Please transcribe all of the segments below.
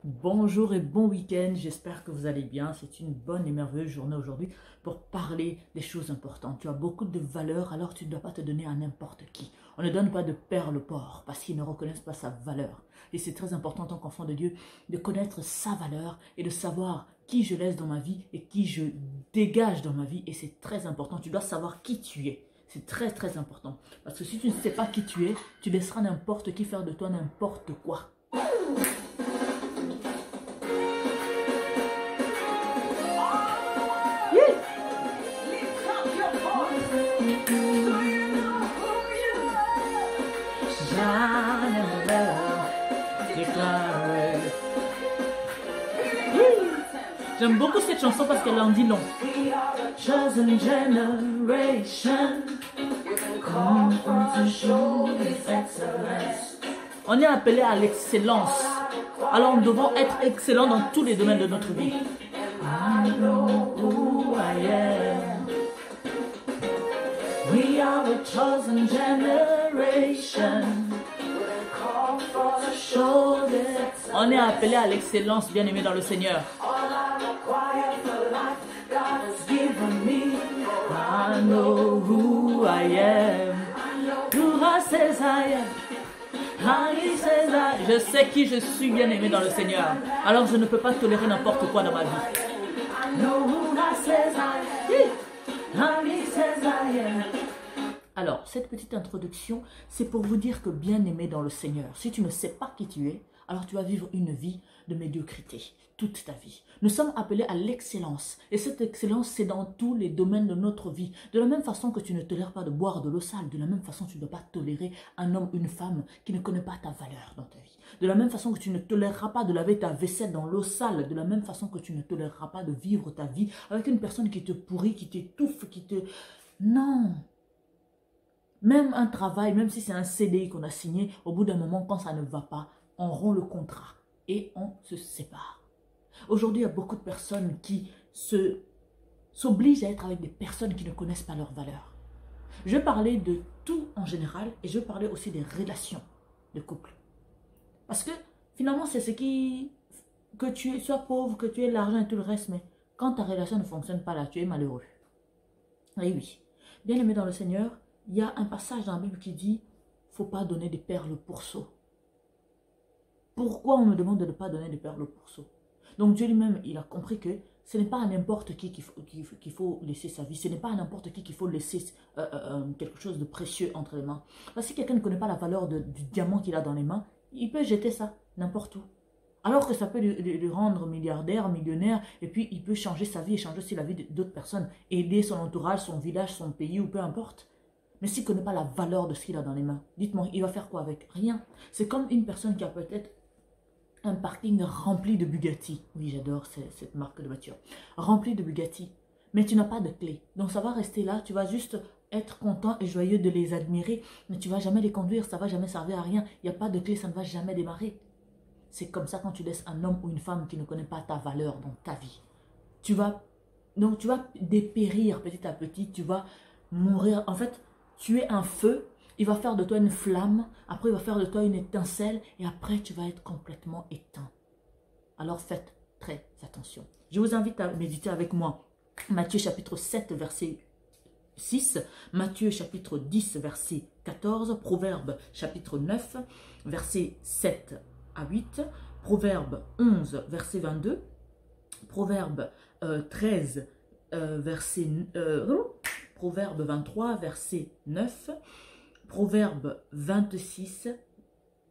Bonjour et bon week-end, j'espère que vous allez bien. C'est une bonne et merveilleuse journée aujourd'hui pour parler des choses importantes. Tu as beaucoup de valeur, alors tu ne dois pas te donner à n'importe qui. On ne donne pas de perles au porc parce qu'ils ne reconnaissent pas sa valeur. Et c'est très important en tant qu'enfant de Dieu de connaître sa valeur et de savoir qui je laisse dans ma vie et qui je dégage dans ma vie. Et c'est très important, tu dois savoir qui tu es. C'est très très important. Parce que si tu ne sais pas qui tu es, tu laisseras n'importe qui faire de toi n'importe quoi. J'aime beaucoup cette chanson parce qu'elle en dit long. Chosen generation, on est appelé à l'excellence. Alors nous devons être excellents dans tous les domaines de notre vie. I know who I am. We are a chosen generation. On est appelé à l'excellence, bien aimé dans le Seigneur. I know who I am. Who says I am. Je sais qui je suis, bien aimé dans le Seigneur. Alors je ne peux pas tolérer n'importe quoi dans ma vie. Alors, cette petite introduction, c'est pour vous dire que bien aimé dans le Seigneur, si tu ne sais pas qui tu es, alors tu vas vivre une vie de médiocrité toute ta vie. Nous sommes appelés à l'excellence. Et cette excellence, c'est dans tous les domaines de notre vie. De la même façon que tu ne tolères pas de boire de l'eau sale, de la même façon, tu ne dois pas tolérer un homme, une femme qui ne connaît pas ta valeur dans ta vie. De la même façon que tu ne toléreras pas de laver ta vaisselle dans l'eau sale, de la même façon que tu ne toléreras pas de vivre ta vie avec une personne qui te pourrit, qui t'étouffe, qui te... Non! Même un travail, même si c'est un CDI qu'on a signé, au bout d'un moment, quand ça ne va pas, on rompt le contrat et on se sépare. Aujourd'hui, il y a beaucoup de personnes qui s'obligent à être avec des personnes qui ne connaissent pas leur valeur. Je parlais de tout en général et je parlais aussi des relations de couple. Parce que finalement, c'est ce qui... Que tu sois pauvre, que tu aies l'argent et tout le reste, mais quand ta relation ne fonctionne pas là, tu es malheureux. Et oui, bien aimé dans le Seigneur, il y a un passage dans la Bible qui dit « Faut pas donner des perles au pourceau ». Pourquoi on nous demande de ne pas donner des perles au pourceau? Donc Dieu lui-même, il a compris que ce n'est pas à n'importe qui qu'il faut laisser sa vie. Ce n'est pas à n'importe qui qu'il faut laisser quelque chose de précieux entre les mains. Parce que si quelqu'un ne connaît pas la valeur du diamant qu'il a dans les mains, il peut jeter ça n'importe où. Alors que ça peut le rendre milliardaire, millionnaire, et puis il peut changer sa vie et changer aussi la vie d'autres personnes. Aider son entourage, son village, son pays ou peu importe. Mais s'il ne connaît pas la valeur de ce qu'il a dans les mains, dites-moi, il va faire quoi avec? Rien. C'est comme une personne qui a peut-être un parking rempli de Bugatti. Oui, j'adore cette marque de voiture. Rempli de Bugatti. Mais tu n'as pas de clé. Donc ça va rester là. Tu vas juste être content et joyeux de les admirer. Mais tu ne vas jamais les conduire. Ça ne va jamais servir à rien. Il n'y a pas de clé. Ça ne va jamais démarrer. C'est comme ça quand tu laisses un homme ou une femme qui ne connaît pas ta valeur dans ta vie. Donc tu vas dépérir petit à petit. Tu vas mourir. En fait, tu es un feu. Il va faire de toi une flamme, après il va faire de toi une étincelle et après tu vas être complètement éteint. Alors faites très attention. Je vous invite à méditer avec moi Matthieu chapitre 7 verset 6, Matthieu chapitre 10 verset 14, Proverbe chapitre 9 verset 7 à 8, Proverbe 11 verset 22, Proverbe 13 verset... Proverbe 23 verset 9, Proverbe 26,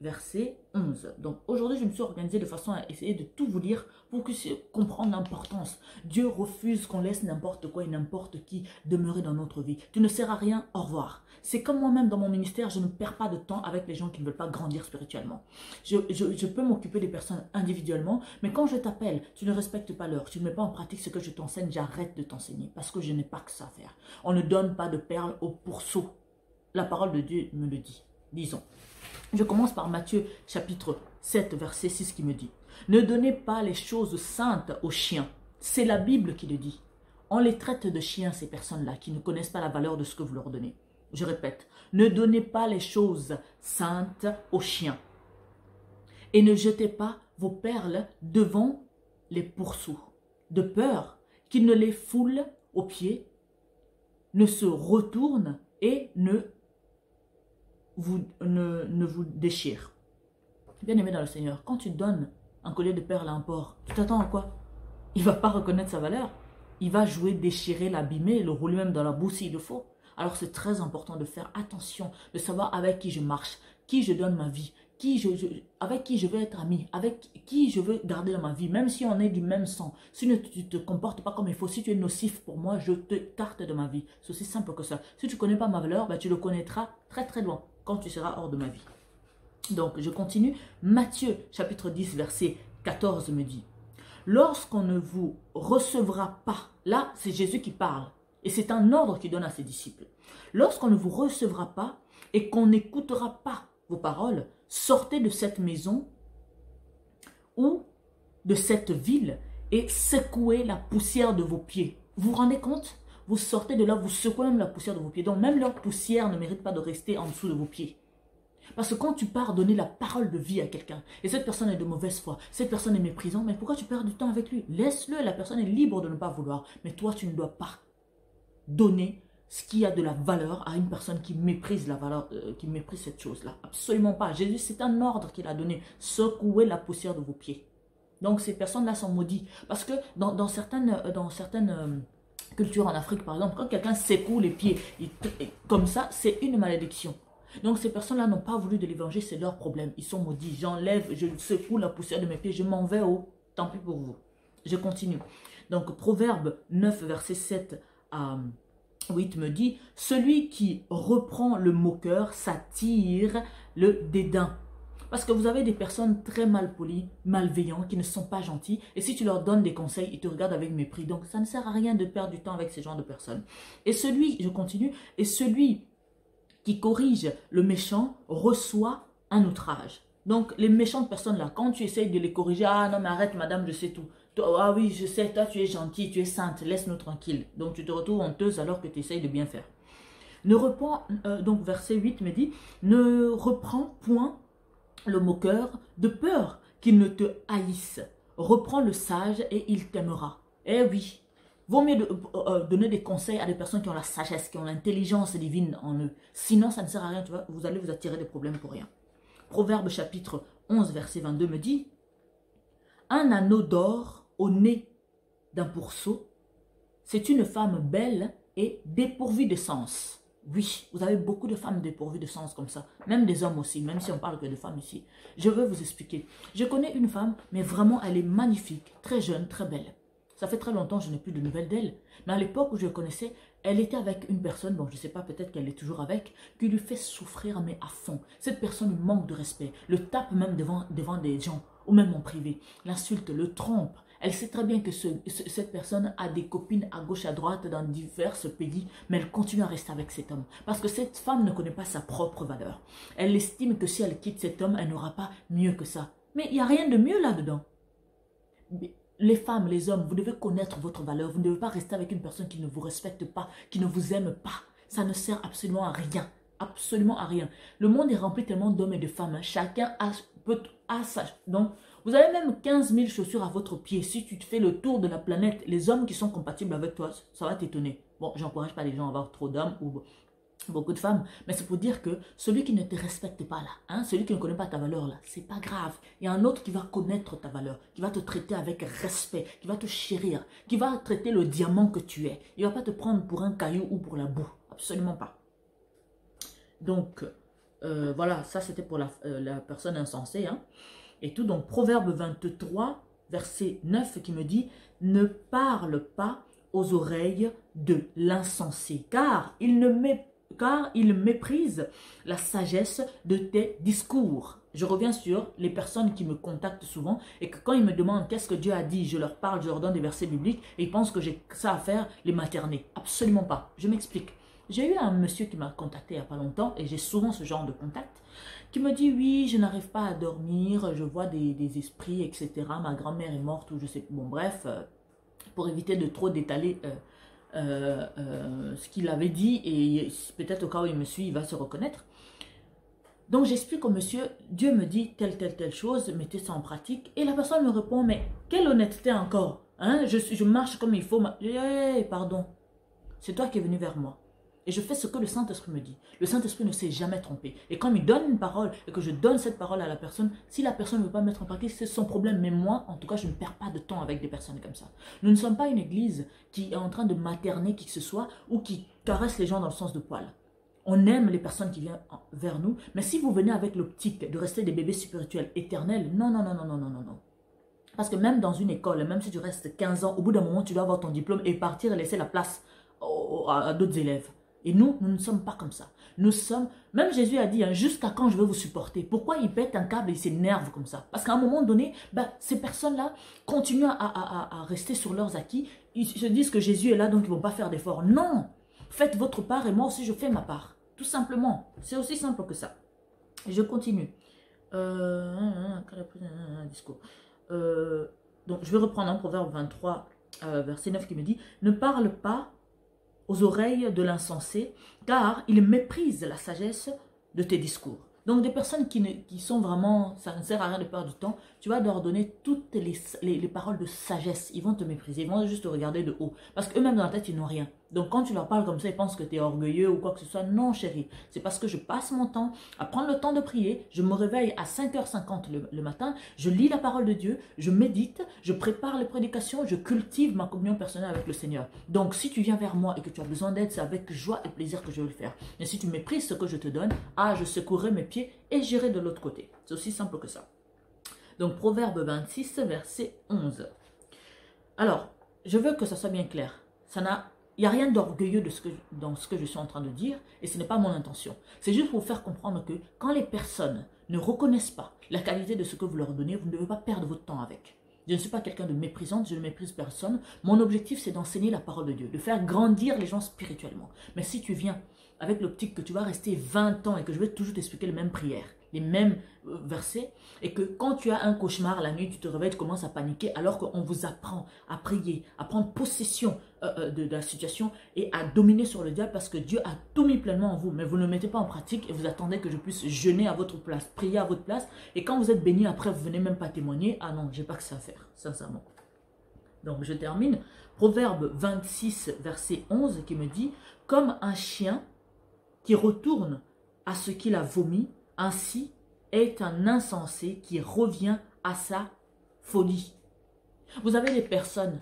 verset 11. Donc aujourd'hui, je me suis organisée de façon à essayer de tout vous lire pour que vous compreniez l'importance. Dieu refuse qu'on laisse n'importe quoi et n'importe qui demeurer dans notre vie. Tu ne sers à rien, au revoir. C'est comme moi-même dans mon ministère, je ne perds pas de temps avec les gens qui ne veulent pas grandir spirituellement. Je peux m'occuper des personnes individuellement, mais quand je t'appelle, tu ne respectes pas l'heure, tu ne mets pas en pratique ce que je t'enseigne, j'arrête de t'enseigner parce que je n'ai pas que ça à faire. On ne donne pas de perles au pourceau. La parole de Dieu me le dit. Disons. Je commence par Matthieu chapitre 7 verset 6 qui me dit « Ne donnez pas les choses saintes aux chiens. » C'est la Bible qui le dit. On les traite de chiens, ces personnes-là, qui ne connaissent pas la valeur de ce que vous leur donnez. Je répète, ne donnez pas les choses saintes aux chiens. Et ne jetez pas vos perles devant les pourceaux, de peur qu'ils ne les foulent aux pieds, ne se retournent et ne vous déchirent. Bien-aimé dans le Seigneur, quand tu donnes un collier de perles à un porc, tu t'attends à quoi? Il ne va pas reconnaître sa valeur. Il va jouer, déchirer, l'abîmer, le rouler même dans la boue s'il le faut. Alors c'est très important de faire attention, de savoir avec qui je marche, qui je donne ma vie, avec qui je veux être ami, avec qui je veux garder dans ma vie, même si on est du même sang. Si tu ne te comportes pas comme il faut, si tu es nocif pour moi, je te carte de ma vie. C'est aussi simple que ça. Si tu ne connais pas ma valeur, ben, tu le connaîtras très très loin quand tu seras hors de ma vie. Donc je continue. Matthieu chapitre 10 verset 14 me dit: lorsqu'on ne vous recevra pas, là c'est Jésus qui parle, et c'est un ordre qu'il donne à ses disciples. Lorsqu'on ne vous recevra pas et qu'on n'écoutera pas vos paroles, sortez de cette maison ou de cette ville et secouez la poussière de vos pieds. Vous vous rendez compte? Vous sortez de là, vous secouez même la poussière de vos pieds. Donc même leur poussière ne mérite pas de rester en dessous de vos pieds. Parce que quand tu pars donner la parole de vie à quelqu'un, et cette personne est de mauvaise foi, cette personne est méprisante, mais pourquoi tu perds du temps avec lui? Laisse-le, la personne est libre de ne pas vouloir. Mais toi, tu ne dois pas donner ce qui a de la valeur à une personne qui méprise la valeur, qui méprise cette chose-là. Absolument pas. Jésus, c'est un ordre qu'il a donné. Secouez la poussière de vos pieds. Donc ces personnes-là sont maudites. Parce que dans certaines cultures en Afrique, par exemple, quand quelqu'un secoue les pieds comme ça, c'est une malédiction. Donc ces personnes-là n'ont pas voulu de l'évangile, c'est leur problème. Ils sont maudits. J'enlève, je secoue la poussière de mes pieds, je m'en vais au tant pis pour vous. Je continue. Donc Proverbe 9, verset 7 à 8 me dit: celui qui reprend le moqueur s'attire le dédain. Parce que vous avez des personnes très malpolies, malveillantes, qui ne sont pas gentilles. Et si tu leur donnes des conseils, ils te regardent avec mépris. Donc ça ne sert à rien de perdre du temps avec ces genres de personnes. Et celui, je continue, et celui qui corrige le méchant reçoit un outrage. Donc, les méchantes personnes là, quand tu essayes de les corriger, ah non mais arrête madame, je sais tout. Toi, ah oui, je sais, toi tu es gentille, tu es sainte, laisse-nous tranquille. Donc, tu te retrouves honteuse alors que tu essayes de bien faire. Ne reprends, donc verset 8 me dit, ne reprends point le moqueur de peur qu'il ne te haïsse. Reprends le sage et il t'aimera. Eh oui. Vaut mieux donner des conseils à des personnes qui ont la sagesse, qui ont l'intelligence divine en eux. Sinon, ça ne sert à rien, tu vois, vous allez vous attirer des problèmes pour rien. Proverbe chapitre 11, verset 22 me dit: un anneau d'or au nez d'un pourceau, c'est une femme belle et dépourvue de sens. Oui, vous avez beaucoup de femmes dépourvues de sens comme ça. Même des hommes aussi, même si on parle que de femmes ici. Je veux vous expliquer. Je connais une femme, mais vraiment, elle est magnifique, très jeune, très belle. Ça fait très longtemps que je n'ai plus de nouvelles d'elle. Mais à l'époque où je la connaissais, elle était avec une personne, bon je ne sais pas, peut-être qu'elle est toujours avec, qui lui fait souffrir mais à fond. Cette personne lui manque de respect, le tape même devant des gens, ou même en privé, l'insulte, le trompe. Elle sait très bien que cette personne a des copines à gauche, à droite, dans divers pays, mais elle continue à rester avec cet homme. Parce que cette femme ne connaît pas sa propre valeur. Elle estime que si elle quitte cet homme, elle n'aura pas mieux que ça. Mais il n'y a rien de mieux là-dedans. Les femmes, les hommes, vous devez connaître votre valeur. Vous ne devez pas rester avec une personne qui ne vous respecte pas, qui ne vous aime pas. Ça ne sert absolument à rien. Absolument à rien. Le monde est rempli tellement d'hommes et de femmes. Chacun a sa... Donc, vous avez même 15 000 chaussures à votre pied. Si tu te fais le tour de la planète, les hommes qui sont compatibles avec toi, ça va t'étonner. Bon, j'encourage pas les gens à avoir trop d'hommes ou beaucoup de femmes, mais c'est pour dire que celui qui ne te respecte pas là, hein, celui qui ne connaît pas ta valeur là, c'est pas grave. Il y a un autre qui va connaître ta valeur, qui va te traiter avec respect, qui va te chérir, qui va traiter le diamant que tu es. Il ne va pas te prendre pour un caillou ou pour la boue, absolument pas. Donc, voilà, ça c'était pour la personne insensée, hein, et tout. Donc, Proverbe 23, verset 9 qui me dit, ne parle pas aux oreilles de l'insensé, car il méprise la sagesse de tes discours. Je reviens sur les personnes qui me contactent souvent et que quand ils me demandent qu'est-ce que Dieu a dit, je leur parle, je leur donne des versets bibliques et ils pensent que j'ai ça à faire, les materner. Absolument pas. Je m'explique. J'ai eu un monsieur qui m'a contacté il n'y a pas longtemps et j'ai souvent ce genre de contact qui me dit oui, je n'arrive pas à dormir, je vois des esprits, etc. Ma grand-mère est morte ou je sais. Bon, bref, pour éviter de trop détaler ce qu'il avait dit et peut-être au cas où il me suit, il va se reconnaître. Donc j'explique au monsieur, Dieu me dit telle chose, mettez ça en pratique. Et la personne me répond, mais quelle honnêteté encore, hein? Je marche comme il faut. Hey, pardon, c'est toi qui es venu vers moi. Et je fais ce que le Saint-Esprit me dit. Le Saint-Esprit ne s'est jamais trompé. Et quand il donne une parole et que je donne cette parole à la personne, si la personne ne veut pas mettre en pratique, c'est son problème. Mais moi, en tout cas, je ne perds pas de temps avec des personnes comme ça. Nous ne sommes pas une église qui est en train de materner qui que ce soit ou qui caresse les gens dans le sens de poil. On aime les personnes qui viennent vers nous. Mais si vous venez avec l'optique de rester des bébés spirituels éternels, non, non, non, non, non, non, non, non. Parce que même dans une école, même si tu restes 15 ans, au bout d'un moment, tu dois avoir ton diplôme et partir et laisser la place à d'autres élèves. Et nous ne sommes pas comme ça. Nous sommes, même Jésus a dit, hein, jusqu'à quand je vais vous supporter? Pourquoi il pète un câble et il s'énerve comme ça? Parce qu'à un moment donné, ces personnes-là continuent à rester sur leurs acquis. Ils se disent que Jésus est là, donc ils ne vont pas faire d'efforts. Non! Faites votre part et moi aussi je fais ma part. Tout simplement. C'est aussi simple que ça. Et je continue. Discours. Donc je vais reprendre un Proverbe 23, verset 9 qui me dit, ne parle pas aux oreilles de l'insensé, car il méprise la sagesse de tes discours. Donc des personnes qui sont vraiment, ça ne sert à rien de perdre du temps, tu vas leur donner toutes les paroles de sagesse, ils vont te mépriser, ils vont juste te regarder de haut, parce qu'eux-mêmes dans la tête ils n'ont rien. Donc quand tu leur parles comme ça, ils pensent que tu es orgueilleux ou quoi que ce soit. Non chérie, c'est parce que je passe mon temps à prendre le temps de prier, je me réveille à 5h50 le matin, je lis la parole de Dieu, je médite, je prépare les prédications, je cultive ma communion personnelle avec le Seigneur. Donc si tu viens vers moi et que tu as besoin d'aide, c'est avec joie et plaisir que je vais le faire. Mais si tu méprises ce que je te donne, je secouerai mes pieds et j'irai de l'autre côté. C'est aussi simple que ça. Donc Proverbe 26, verset 11. Alors, je veux que ça soit bien clair. Il n'y a rien d'orgueilleux dans ce que je suis en train de dire et ce n'est pas mon intention. C'est juste pour vous faire comprendre que quand les personnes ne reconnaissent pas la qualité de ce que vous leur donnez, vous ne devez pas perdre votre temps avec. Je ne suis pas quelqu'un de méprisante, je ne méprise personne. Mon objectif, c'est d'enseigner la parole de Dieu, de faire grandir les gens spirituellement. Mais si tu viens avec l'optique que tu vas rester 20 ans et que je vais toujours t'expliquer les mêmes prières, les mêmes versets, et que quand tu as un cauchemar la nuit, tu te réveilles, tu commences à paniquer, alors qu'on vous apprend à prier, à prendre possession de la situation et à dominer sur le diable parce que Dieu a tout mis pleinement en vous, mais vous ne le mettez pas en pratique et vous attendez que je puisse jeûner à votre place, prier à votre place, et quand vous êtes béni après, vous venez même pas témoigner. Ah non, j'ai pas que ça à faire, sincèrement. Donc je termine, Proverbe 26, verset 11 qui me dit, comme un chien qui retourne à ce qu'il a vomi, ainsi est un insensé qui revient à sa folie. Vous avez des personnes,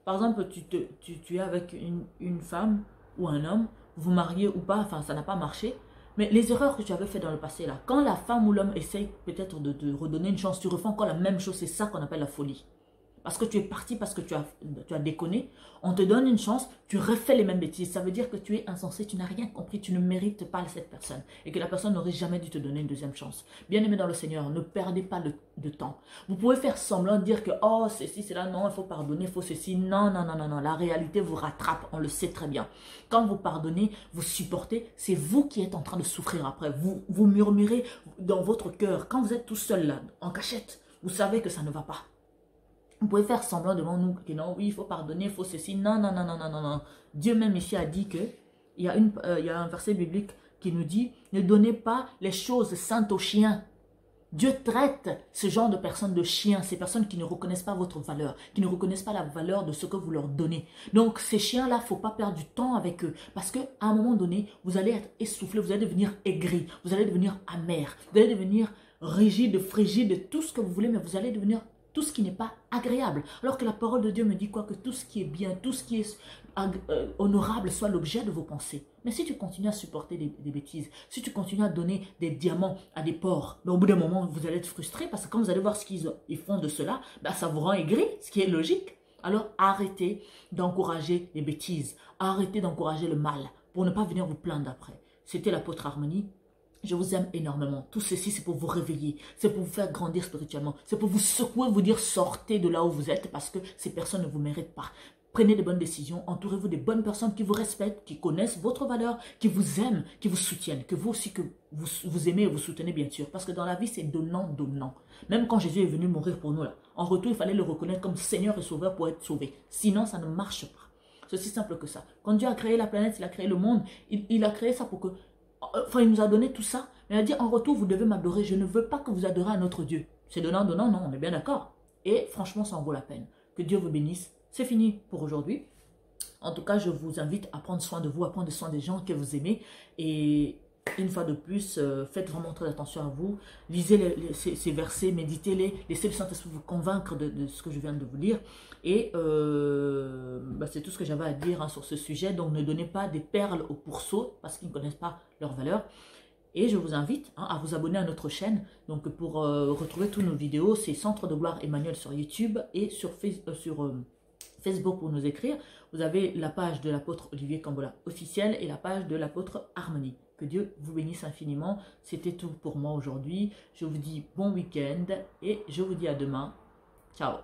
par exemple, tu es avec une femme ou un homme, vous mariez ou pas, enfin ça n'a pas marché, mais les erreurs que tu avais fait dans le passé là, quand la femme ou l'homme essaye peut-être de te redonner une chance, tu refais encore la même chose, c'est ça qu'on appelle la folie. Parce que tu es parti, parce que tu as déconné, on te donne une chance, tu refais les mêmes bêtises. Ça veut dire que tu es insensé, tu n'as rien compris, tu ne mérites pas cette personne. Et que la personne n'aurait jamais dû te donner une deuxième chance. Bien-aimé dans le Seigneur, ne perdez pas de temps. Vous pouvez faire semblant de dire que, oh, ceci, c'est là, non, il faut pardonner, il faut ceci. Non, non, non, non, non, la réalité vous rattrape, on le sait très bien. Quand vous pardonnez, vous supportez, c'est vous qui êtes en train de souffrir après. Vous murmurez dans votre cœur. Quand vous êtes tout seul là, en cachette, vous savez que ça ne va pas. Vous pouvez faire semblant devant nous que non, oui, il faut pardonner, il faut ceci. Non, non, non, non, non, non, non. Dieu même ici a dit que, il y a un verset biblique qui nous dit, ne donnez pas les choses saintes aux chiens. Dieu traite ce genre de personnes de chiens, ces personnes qui ne reconnaissent pas votre valeur, qui ne reconnaissent pas la valeur de ce que vous leur donnez. Donc ces chiens-là, il ne faut pas perdre du temps avec eux, parce qu'à un moment donné, vous allez être essoufflé, vous allez devenir aigri, vous allez devenir amer, vous allez devenir rigide, frigide, tout ce que vous voulez, mais vous allez devenir tout ce qui n'est pas agréable. Alors que la parole de Dieu me dit quoi? Que tout ce qui est bien, tout ce qui est honorable soit l'objet de vos pensées. Mais si tu continues à supporter des bêtises, si tu continues à donner des diamants à des porcs, au bout d'un moment, vous allez être frustré parce que quand vous allez voir ce qu'ils font de cela, ça vous rend aigri, ce qui est logique. Alors arrêtez d'encourager les bêtises, arrêtez d'encourager le mal pour ne pas venir vous plaindre après. C'était l'apôtre Harmonie. Je vous aime énormément. Tout ceci, c'est pour vous réveiller. C'est pour vous faire grandir spirituellement. C'est pour vous secouer, vous dire sortez de là où vous êtes parce que ces personnes ne vous méritent pas. Prenez de bonnes décisions. Entourez-vous des bonnes personnes qui vous respectent, qui connaissent votre valeur, qui vous aiment, qui vous soutiennent. Que vous aussi, que vous aimez et vous soutenez bien sûr. Parce que dans la vie, c'est donnant, donnant. Même quand Jésus est venu mourir pour nous là, en retour, il fallait le reconnaître comme Seigneur et Sauveur pour être sauvé. Sinon, ça ne marche pas. C'est aussi simple que ça. Quand Dieu a créé la planète, il a créé le monde, il a créé ça pour que... Enfin, il nous a donné tout ça Mais elle a dit, en retour, vous devez m'adorer. Je ne veux pas que vous adorez un autre Dieu. C'est donnant, donnant, non, on est bien d'accord. Et franchement, ça en vaut la peine. Que Dieu vous bénisse. C'est fini pour aujourd'hui. En tout cas, je vous invite à prendre soin de vous, à prendre soin des gens que vous aimez. Et une fois de plus, faites vraiment très attention à vous. Lisez ces versets, méditez-les. Laissez le Saint-Esprit vous convaincre de ce que je viens de vous lire. Et c'est tout ce que j'avais à dire hein, sur ce sujet. Donc, ne donnez pas des perles aux pourceaux parce qu'ils ne connaissent pas leur valeur. Et je vous invite hein, à vous abonner à notre chaîne. Donc, pour retrouver toutes nos vidéos, c'est Centre de Gloire Emmanuel sur YouTube et sur Facebook pour nous écrire. Vous avez la page de l'apôtre Olivier Cambola officielle et la page de l'apôtre Harmonie. Que Dieu vous bénisse infiniment. C'était tout pour moi aujourd'hui. Je vous dis bon week-end et je vous dis à demain. Ciao.